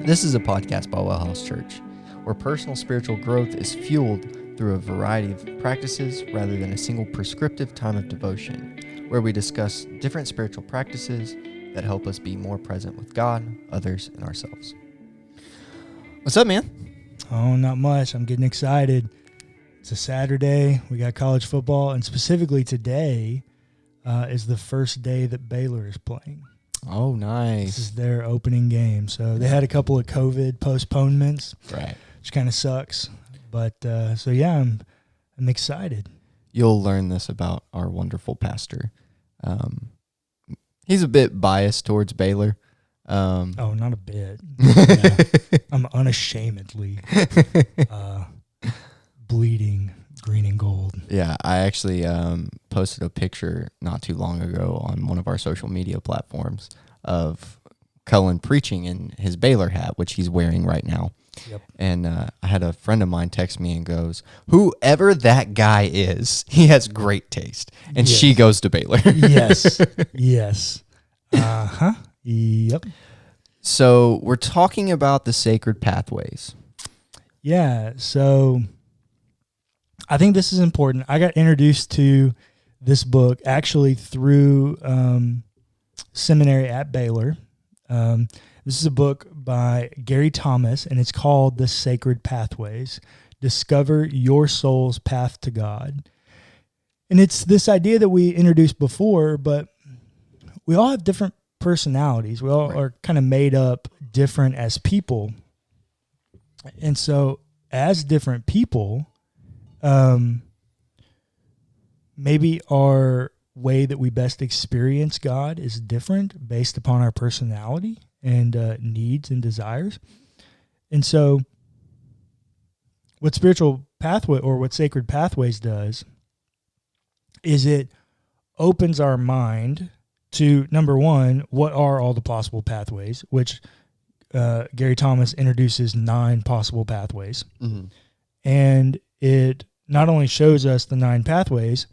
This is a podcast by Well House Church, where personal spiritual growth is fueled through a variety of practices rather than a single prescriptive time of devotion, where we discuss different spiritual practices that help us be more present with God, others, and ourselves. What's up, man? Oh, not much. I'm getting excited. It's a Saturday. We got college football, and specifically today is the first day that Baylor is playing. Oh, nice. This is their opening game. So they had a couple of COVID postponements, Right. which kind of sucks. But I'm excited. You'll learn this about our wonderful pastor. He's a bit biased towards Baylor. Not a bit. Yeah. I'm unashamedly bleeding green and gold. Yeah, I actually posted a picture not too long ago on one of our social media platforms of Cullen preaching in his Baylor hat, which he's wearing right now. Yep. And I had a friend of mine text me and goes, whoever that guy is, he has great taste. And Yes. she goes to Baylor. Yes. Yes. Uh-huh. Yep. So we're talking about the sacred pathways. Yeah, so I think this is important. I got introduced to this book actually through seminary at Baylor. This is a book by Gary Thomas, and it's called The Sacred Pathways: Discover Your Soul's Path to God. And it's this idea that we introduced before, but we all have different personalities. We all are kind of made up different as people. And so as different people, maybe our way that we best experience God is different based upon our personality and needs and desires. And so what spiritual pathway or what Sacred Pathways does is it opens our mind to, number one, what are all the possible pathways, which Gary Thomas introduces 9 possible pathways. Mm-hmm. And it not only shows us the 9 pathways,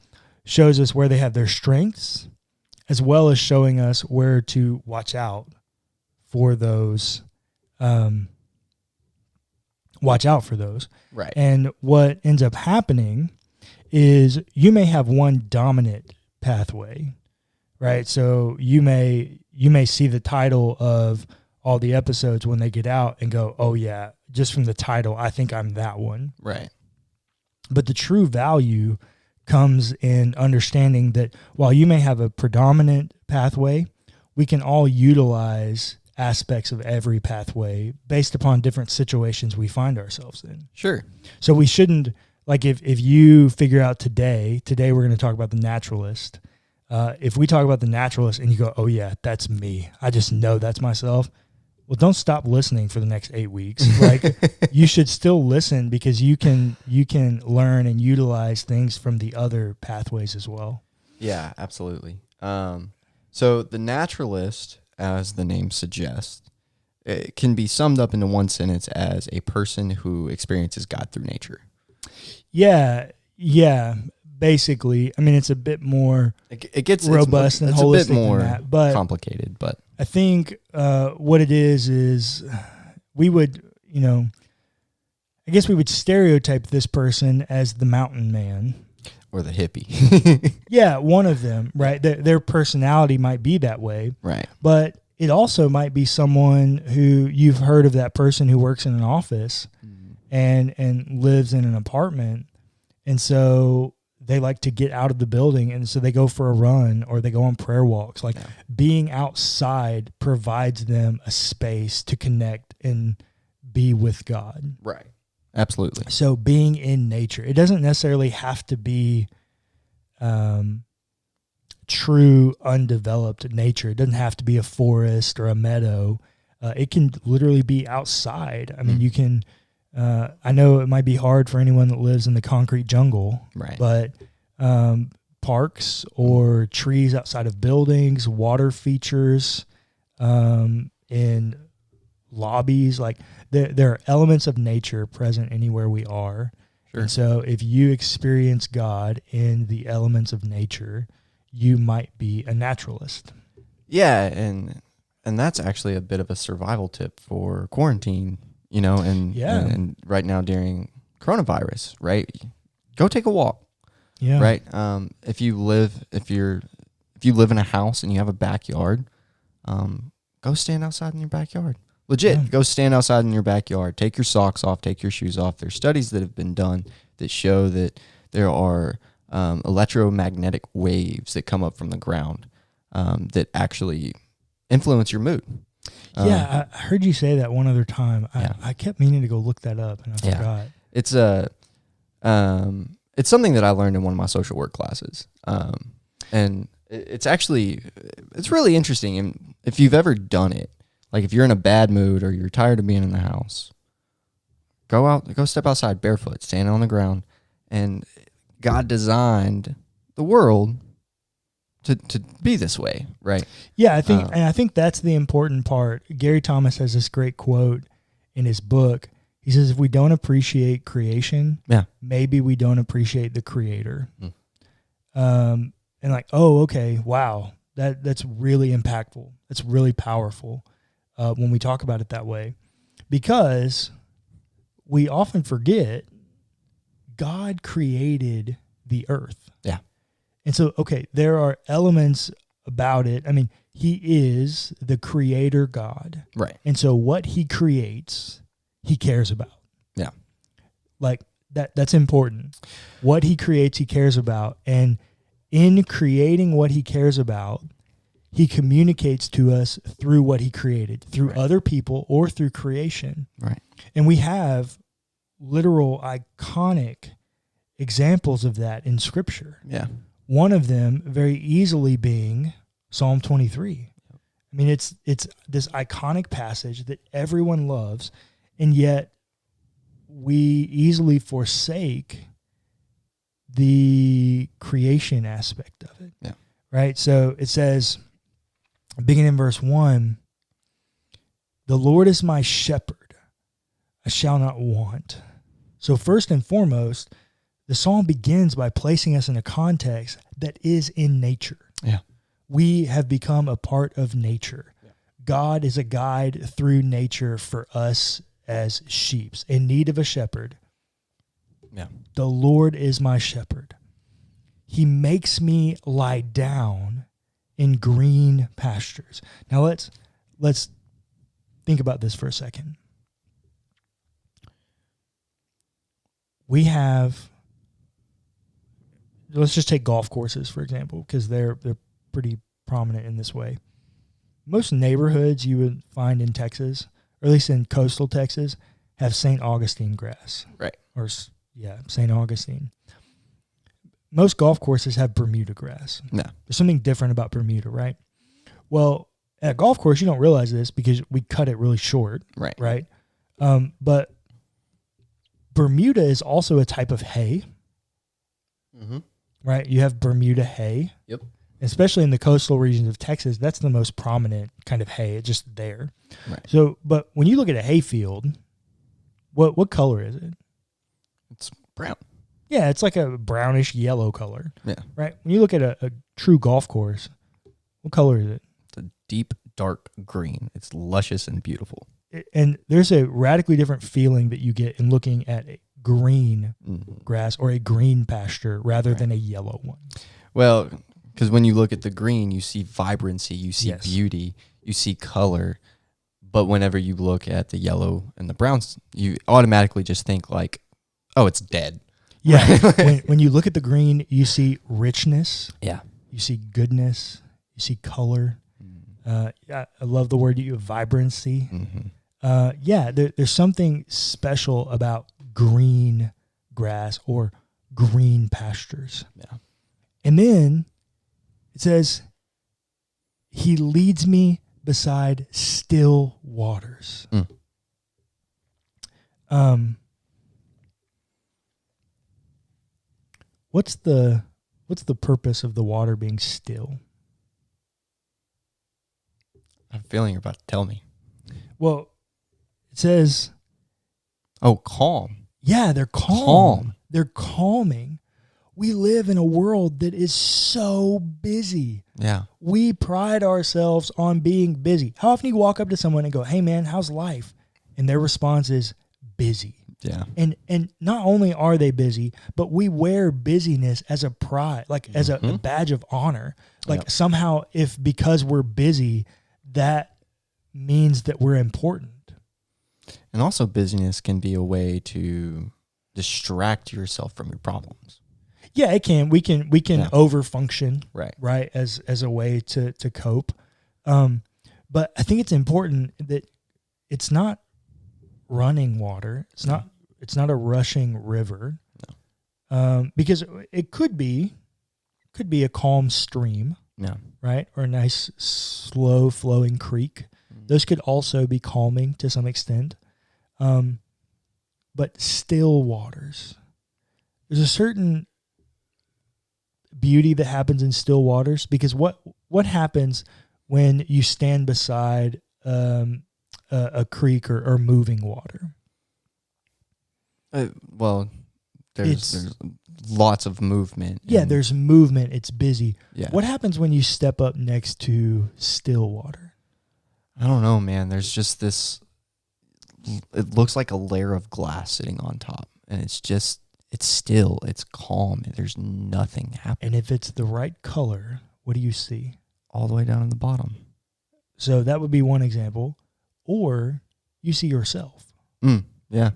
shows us where they have their strengths, as well as showing us where to watch out for those. Right. And what ends up happening is you may have one dominant pathway, right? So you may see the title of all the episodes when they get out and go, oh yeah, just from the title, I think I'm that one. Right. But the true value comes in understanding that while you may have a predominant pathway, we can all utilize aspects of every pathway based upon different situations we find ourselves in. Sure. So we shouldn't, like if you figure out today we're going to talk about the Naturalist. If we talk about the Naturalist and you go, oh yeah, that's me, I just know that's myself. Well, don't stop listening for the next 8 weeks. Like you should still listen because you can learn and utilize things from the other pathways as well. Yeah, absolutely. So the Naturalist, as the name suggests, it can be summed up into one sentence as a person who experiences God through nature. Yeah, basically. I mean, it's a bit more it gets robust and holistic a bit more than that, but complicated. But I think what it is we would, I guess we would stereotype this person as the mountain man. Or the hippie. Yeah, one of them, right? Their personality might be that way. Right. But it also might be someone who you've heard of, that person who works in an office and lives in an apartment. And so they like to get out of the building, and so they go for a run or they go on prayer walks. Like being outside provides them a space to connect and be with God. Right. Absolutely. So being in nature, it doesn't necessarily have to be true undeveloped nature. It doesn't have to be a forest or a meadow. It can literally be outside. I mean, you can, I know it might be hard for anyone that lives in the concrete jungle, right? But parks or trees outside of buildings, water features, in lobbies, like there are elements of nature present anywhere we are. Sure. And so if you experience God in the elements of nature, you might be a naturalist. Yeah, and and that's actually a bit of a survival tip for quarantine, and right now during coronavirus, right? Go take a walk, right? If you live in a house and you have a backyard, go stand outside in your backyard. Legit, go stand outside in your backyard. Take your socks off, take your shoes off. There's studies that have been done that show that there are electromagnetic waves that come up from the ground that actually influence your mood. I heard you say that one other time. I kept meaning to go look that up, and I forgot. It's something that I learned in one of my social work classes, and it's really interesting. And if you've ever done it, like if you're in a bad mood or you're tired of being in the house, go step outside barefoot, stand on the ground, and God designed the world to be this way, right? Yeah, I think that's the important part. Gary Thomas has this great quote in his book. He says, if we don't appreciate creation, maybe we don't appreciate the creator. And like, okay, wow, that's really impactful. That's really powerful when we talk about it that way, because we often forget God created the earth. Yeah. And so, okay, there are elements about it. I mean, he is the creator God. Right. And so what he creates, he cares about. Yeah. Like that's important. What he creates, he cares about. And in creating what he cares about, he communicates to us through what he created, through other people or through creation. Right. And we have literal iconic examples of that in Scripture. Yeah. One of them very easily being Psalm 23. I mean, it's this iconic passage that everyone loves, and yet we easily forsake the creation aspect of it. Yeah. Right? So it says, beginning in verse 1, the Lord is my shepherd, I shall not want. So first and foremost, the psalm begins by placing us in a context that is in nature. Yeah. We have become a part of nature. Yeah. God is a guide through nature for us as sheep in need of a shepherd. Yeah. The Lord is my shepherd. He makes me lie down in green pastures. Now let's think about this for a second. Let's just take golf courses, for example, because they're pretty prominent in this way. Most neighborhoods you would find in Texas, or at least in coastal Texas, have St. Augustine grass. Right. Or, St. Augustine. Most golf courses have Bermuda grass. No. There's something different about Bermuda, right? Well, at a golf course, you don't realize this because we cut it really short. Right. Right? But Bermuda is also a type of hay. Mm-hmm. Right? You have Bermuda hay. Yep. Especially in the coastal regions of Texas, that's the most prominent kind of hay. It's just there. Right. So, but when you look at a hay field, what color is it? It's brown. Yeah, it's like a brownish yellow color. Yeah. Right? When you look at a true golf course, what color is it? It's a deep, dark green. It's luscious and beautiful. And there's a radically different feeling that you get in looking at a green grass or a green pasture rather than a yellow one. Well, because when you look at the green, you see vibrancy, you see beauty, you see color. But whenever you look at the yellow and the browns, you automatically just think like, oh, it's dead. Yeah. when you look at the green, you see richness. Yeah. You see goodness. You see color. I love the word vibrancy. Mm-hmm. There's something special about green grass or green pastures. Yeah. And then it says, he leads me beside still waters. What's the purpose of the water being still? I have a feeling you're about to tell me. Well, it says... Oh, calm. Yeah, they're calm. They're calming. we live in a world that is so busy. Yeah. We pride ourselves on being busy. How often you walk up to someone and go, "Hey man, how's life?" And their response is busy. Yeah. And not only are they busy, but we wear busyness as a pride, like as a badge of honor. Like somehow because we're busy, that means that we're important. And also busyness can be a way to distract yourself from your problems. Yeah, it can. We can overfunction, Right. as a way to cope. But I think it's important that it's not running water. It's not a rushing river. No. Because it could be a calm stream. Yeah. Right? Or a nice slow flowing creek. Those could also be calming to some extent. But still waters. There's a certain beauty that happens in still waters, because what happens when you stand beside a creek or moving water? Well, there's lots of movement. Yeah, there's movement. It's busy. Yeah. What happens when you step up next to still water? I don't know, man. There's just this, it looks like a layer of glass sitting on top, and it's still, it's calm. There's nothing happening. And if it's the right color, what do you see? All the way down at the bottom. So that would be one example. Or you see yourself. Yeah.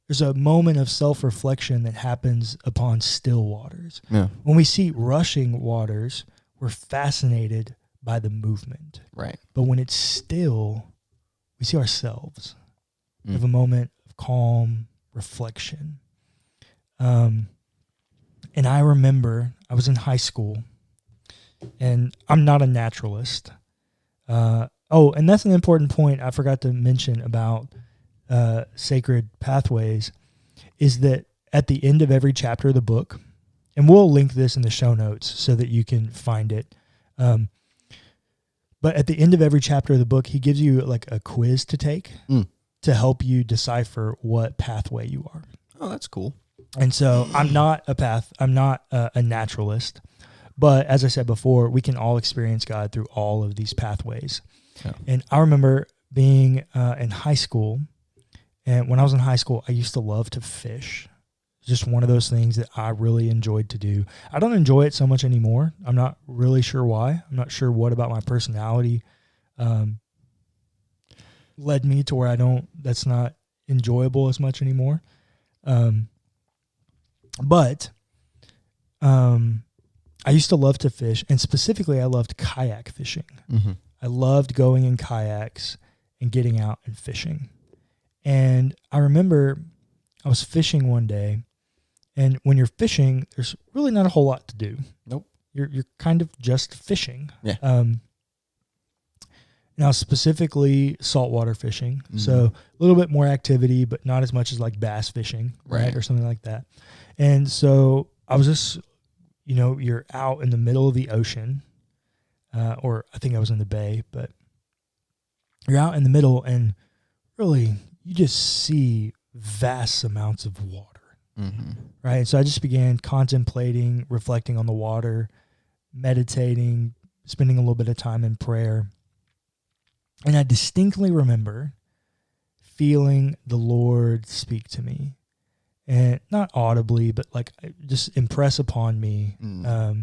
There's a moment of self-reflection that happens upon still waters. Yeah. When we see rushing waters, we're fascinated by the movement. Right. But when it's still, we see ourselves. We have a moment of calm reflection. And I remember I was in high school, and I'm not a naturalist. And that's an important point I forgot to mention about Sacred Pathways, is that at the end of every chapter of the book, and we'll link this in the show notes so that you can find it. But at the end of every chapter of the book, he gives you like a quiz to take to help you decipher what pathway you are. Oh, that's cool. And so I'm not a naturalist, but as I said before, we can all experience God through all of these pathways. Yeah. And I remember being in high school, and when I was in high school, I used to love to fish. Just one of those things that I really enjoyed to do. I don't enjoy it so much anymore. I'm not really sure why. I'm not sure what about my personality led me to where that's not enjoyable as much anymore. But I used to love to fish, and specifically I loved kayak fishing. Mm-hmm. I loved going in kayaks and getting out and fishing. And I remember I was fishing one day, and when you're fishing, there's really not a whole lot to do. Nope. You're kind of just fishing. Yeah. Now, specifically saltwater fishing. Mm-hmm. So a little bit more activity, but not as much as like bass fishing, right? Or something like that. And so I was just, you're out in the middle of the ocean, or I think I was in the bay, but you're out in the middle, and really you just see vast amounts of water, right? And so I just began contemplating, reflecting on the water, meditating, spending a little bit of time in prayer. And I distinctly remember feeling the Lord speak to me, and not audibly, but like just impress upon me a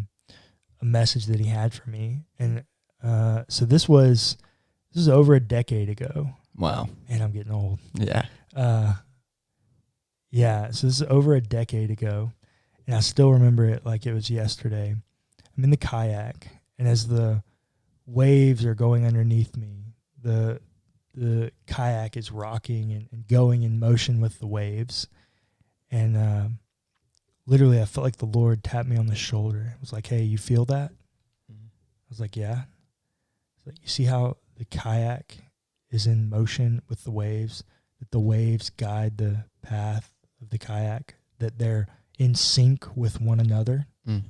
message that he had for me. And so this is over a decade ago. Wow. Man, I'm getting old. Yeah. So this is over a decade ago, and I still remember it like it was yesterday. I'm in the kayak, and as the waves are going underneath me, the kayak is rocking and going in motion with the waves. And literally I felt like the Lord tapped me on the shoulder. It was like, "Hey, you feel that?" Mm-hmm. I was like, "Yeah." It's like, "You see how the kayak is in motion with the waves, that the waves guide the path of the kayak, that they're in sync with one another?" I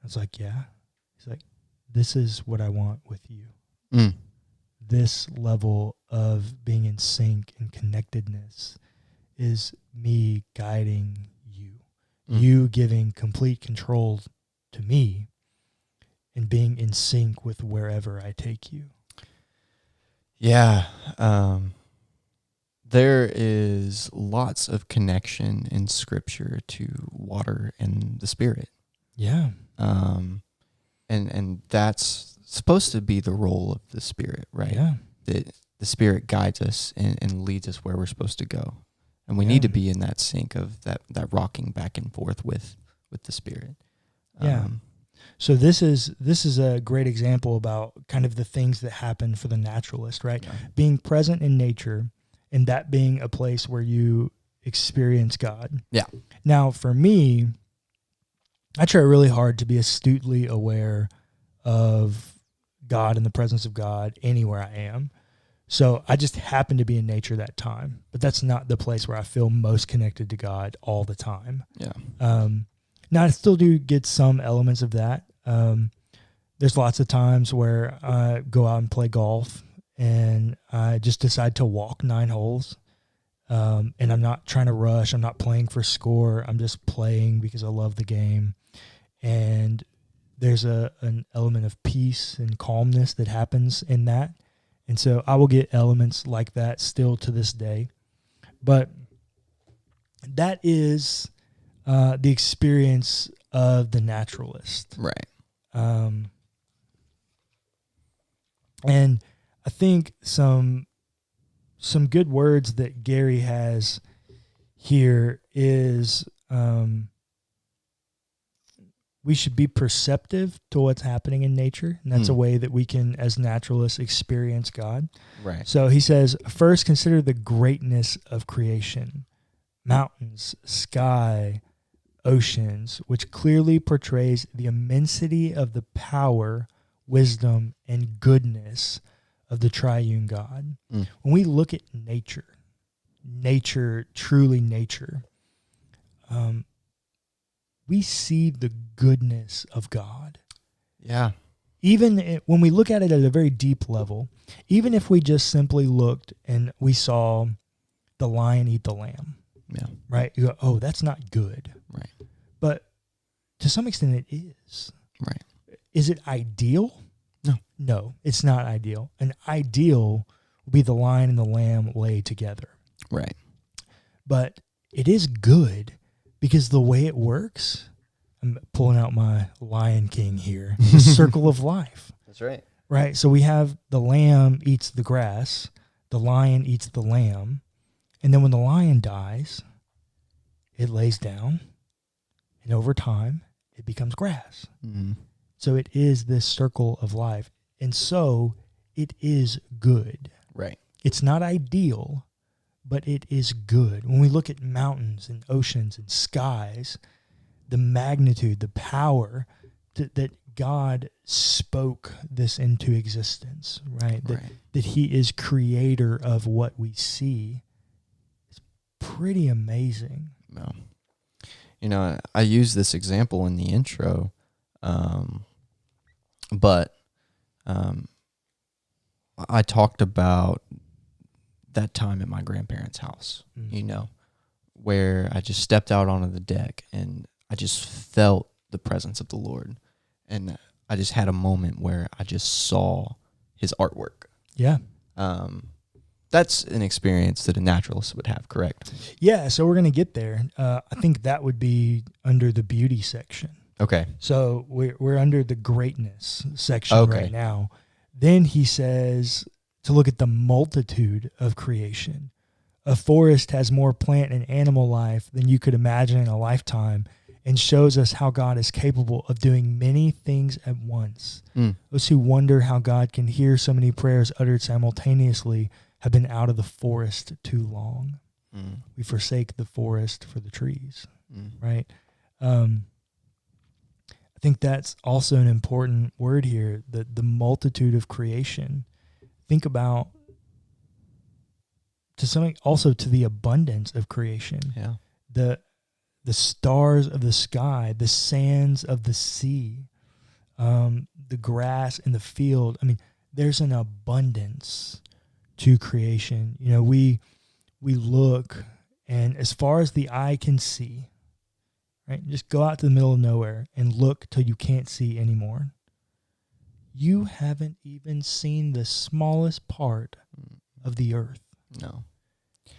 was like, "Yeah." He's like, "This is what I want with you." This level of being in sync and connectedness is me guiding you. you giving complete control to me and being in sync with wherever I take you. Yeah. There is lots of connection in Scripture to water and the Spirit. Yeah. And that's supposed to be the role of the Spirit, right? Yeah. That the Spirit guides us and leads us where we're supposed to go. And we Yeah. need to be in that sync of that rocking back and forth with the Spirit. Yeah. So this is a great example about kind of the things that happen for the naturalist, right? Yeah. Being present in nature and that being a place where you experience God. Yeah. Now, for me, I try really hard to be astutely aware of God and the presence of God anywhere I am. So I just happen to be in nature that time, but that's not the place where I feel most connected to God all the time. Yeah. Now I still do get some elements of that. There's lots of times where I go out and play golf and I just decide to walk 9 holes. And I'm not trying to rush. I'm not playing for score. I'm just playing because I love the game. And there's an element of peace and calmness that happens in that. And so I will get elements like that still to this day. But that is the experience of the naturalist. Right. And I think some good words that Gary has here is we should be perceptive to what's happening in nature. And that's a way that we can, as naturalists, experience God. Right. So he says, first consider the greatness of creation, mountains, sky, oceans, which clearly portrays the immensity of the power, wisdom, and goodness of the triune God. When we look at nature, truly nature, we see the goodness of God. Yeah. Even when we look at it at a very deep level, even if we just simply looked and we saw the lion eat the lamb, Yeah. right? You go, oh, that's not good. Right. But to some extent it is. Right. Is it ideal? No. No, it's not ideal. An ideal would be the lion and the lamb lay together. Right. But it is good because the way it works, I'm pulling out my Lion King here, the circle of life. That's right. Right? So we have the lamb eats the grass, the lion eats the lamb, and then when the lion dies, it lays down, and over time, it becomes grass. Mm-hmm. So it is this circle of life. And so it is good. Right. It's not ideal, but it is good. When we look at mountains and oceans and skies, the magnitude, the power that God spoke this into existence, right? That he is creator of what we see is pretty amazing. No. You know, I use this example in the intro, but I talked about that time at my grandparents' house, you know, where I just stepped out onto the deck and I just felt the presence of the Lord. And I just had a moment where I just saw his artwork. Yeah. That's an experience that a naturalist would have, correct? Yeah, so we're going to get there. I think that would be under the beauty section. Okay. So we're under the greatness section right now. Then he says to look at the multitude of creation. A forest has more plant and animal life than you could imagine in a lifetime and shows us how God is capable of doing many things at once. Those who wonder how God can hear so many prayers uttered simultaneously have been out of the forest too long. We forsake the forest for the trees, right? I think that's also an important word here, the multitude of creation. Think about also to the abundance of creation. Yeah. The stars of the sky, the sands of the sea, the grass in the field. I mean, there's an abundance to creation. You know, we look, and as far as the eye can see, right? Just go out to the middle of nowhere and look till you can't see anymore. You haven't even seen the smallest part of the earth. No.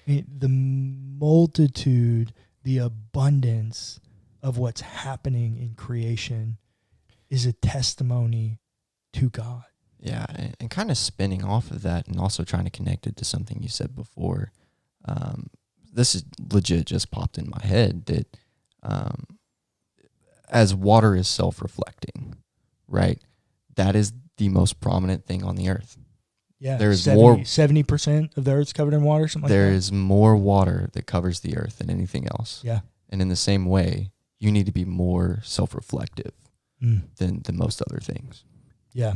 The multitude, the abundance of what's happening in creation is a testimony to God. Yeah, and kind of spinning off of that and also trying to connect it to something you said before. This is legit just popped in my head that as water is self-reflecting, right? That is the most prominent thing on the earth. Yeah, there's 70% of the earth's covered in water, something like that. There is more water that covers the earth than anything else. Yeah. And in the same way, you need to be more self-reflective than most other things. Yeah.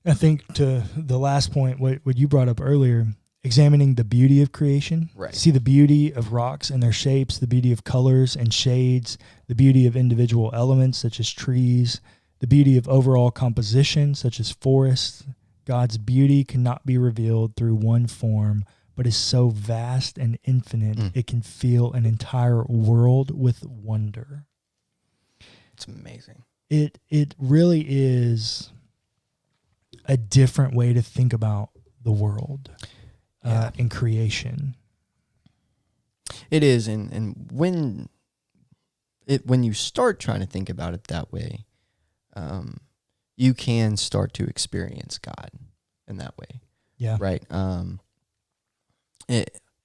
I think to the last point, what you brought up earlier, examining the beauty of creation. Right. See the beauty of rocks and their shapes, the beauty of colors and shades, the beauty of individual elements such as trees, the beauty of overall composition such as forests. God's beauty cannot be revealed through one form, but is so vast and infinite, it can fill an entire world with wonder. It's amazing. It really is a different way to think about the world and creation. It is, and when you start trying to think about it that way, you can start to experience God in that way. Yeah. Right.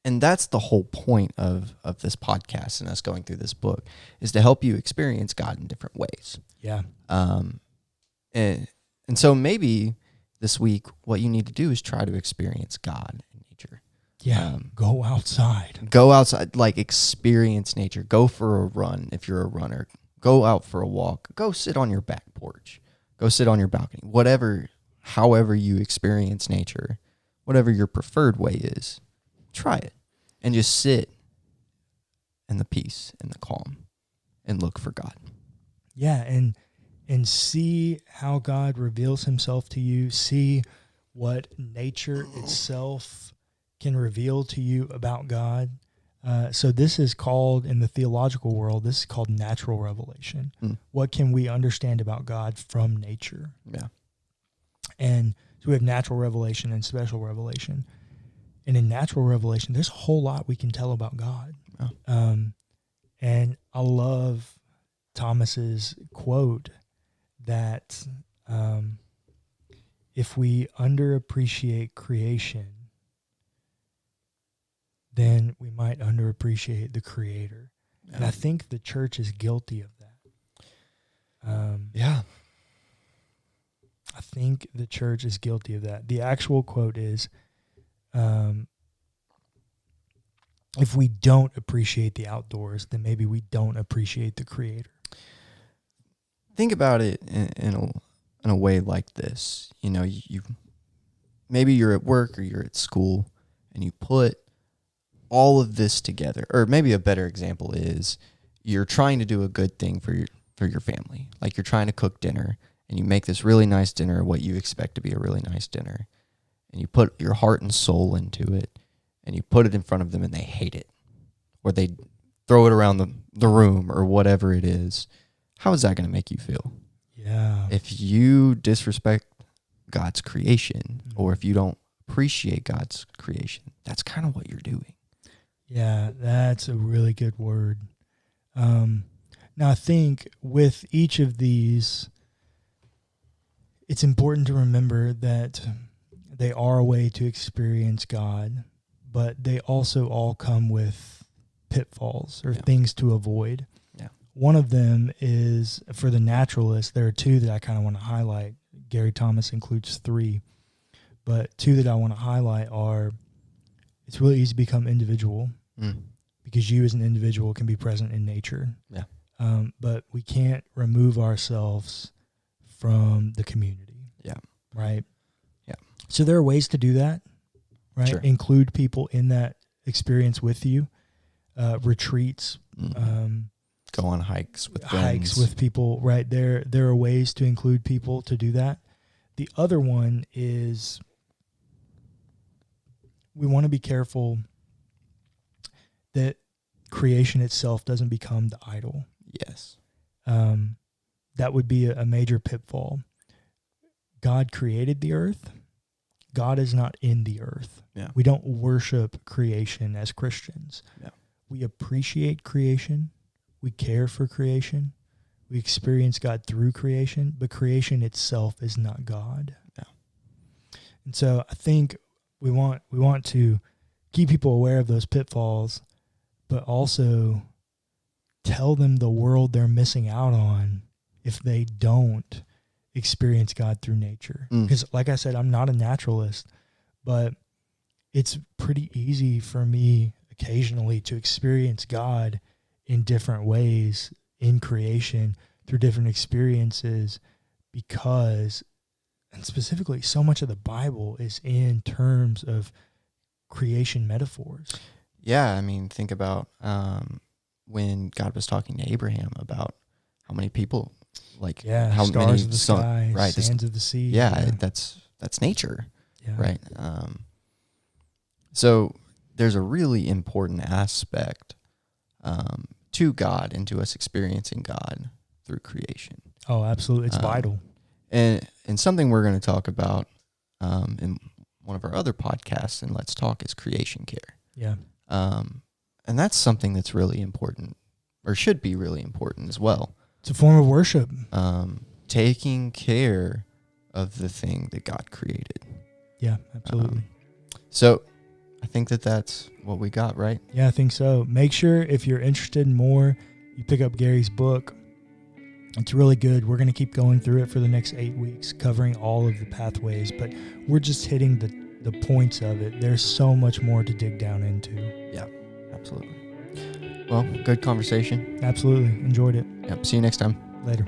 And that's the whole point of this podcast and us going through this book, is to help you experience God in different ways. Yeah. And so maybe this week, what you need to do is try to experience God in nature. Yeah. Go outside. Go outside, like experience nature. Go for a run if you're a runner. Go out for a walk. Go sit on your back porch. Go sit on your balcony. However you experience nature, whatever your preferred way is, try it. And just sit in the peace and the calm and look for God. Yeah, and see how God reveals himself to you. See what nature itself can reveal to you about God. So this is called, in the theological world, this is called natural revelation. What can we understand about God from nature? Yeah. And so we have natural revelation and special revelation. And in natural revelation, there's a whole lot we can tell about God. Yeah. And I love Thomas's quote that if we underappreciate creation, then we might underappreciate the Creator. Yeah. And I think the church is guilty of that. Yeah. I think the church is guilty of that. The actual quote is, if we don't appreciate the outdoors, then maybe we don't appreciate the Creator. Think about it in a way like this. You know, you maybe you're at work or you're at school and you put all of this together. Or maybe a better example is you're trying to do a good thing for your family. Like you're trying to cook dinner and you make this really nice dinner, what you expect to be a really nice dinner. And you put your heart and soul into it and you put it in front of them and they hate it. Or they throw it around the room or whatever it is. How is that going to make you feel? Yeah. If you disrespect God's creation or if you don't appreciate God's creation, that's kind of what you're doing. Yeah, that's a really good word. Now, I think with each of these, it's important to remember that they are a way to experience God, but they also all come with pitfalls or things to avoid. Yeah. One of them is, for the naturalist, there are two that I kind of want to highlight. Gary Thomas includes three, but two that I want to highlight are, it's really easy to become individual because you as an individual can be present in nature. Yeah. But we can't remove ourselves from the community. Yeah. Right? Yeah. So there are ways to do that, right? Sure. Include people in that experience with you. Retreats. Go on hikes with friends. Hikes with people, right? There are ways to include people to do that. The other one is we want to be careful that creation itself doesn't become the idol. Yes. That would be a major pitfall. God created the earth. God is not in the earth. Yeah. We don't worship creation as Christians. Yeah. We appreciate creation. We care for creation. We experience God through creation, but creation itself is not God. Yeah. And so I think we want to keep people aware of those pitfalls, but also tell them the world they're missing out on if they don't experience God through nature. Because like I said, I'm not a naturalist, but it's pretty easy for me occasionally to experience God in different ways in creation through different experiences, because, and specifically, so much of the Bible is in terms of creation metaphors. Yeah, I mean, think about when God was talking to Abraham about how many people, like how stars many of the sky, right, sands of the sea. Yeah, that's nature, yeah. right? So there's a really important aspect to God and to us experiencing God through creation. Oh, absolutely. It's vital. And something we're going to talk about in one of our other podcasts in Let's Talk is creation care. Yeah. And that's something that's really important, or should be really important as well. It's a form of worship. Taking care of the thing that God created. Yeah, absolutely. So I think that's what we got, right? Yeah, I think so. Make sure if you're interested in more, you pick up Gary's book. It's really good. We're going to keep going through it for the next 8 weeks, covering all of the pathways, but we're just hitting the points of it. There's so much more to dig down into. Yeah, absolutely. Well, good conversation. Absolutely. Enjoyed it. Yep. See you next time. Later.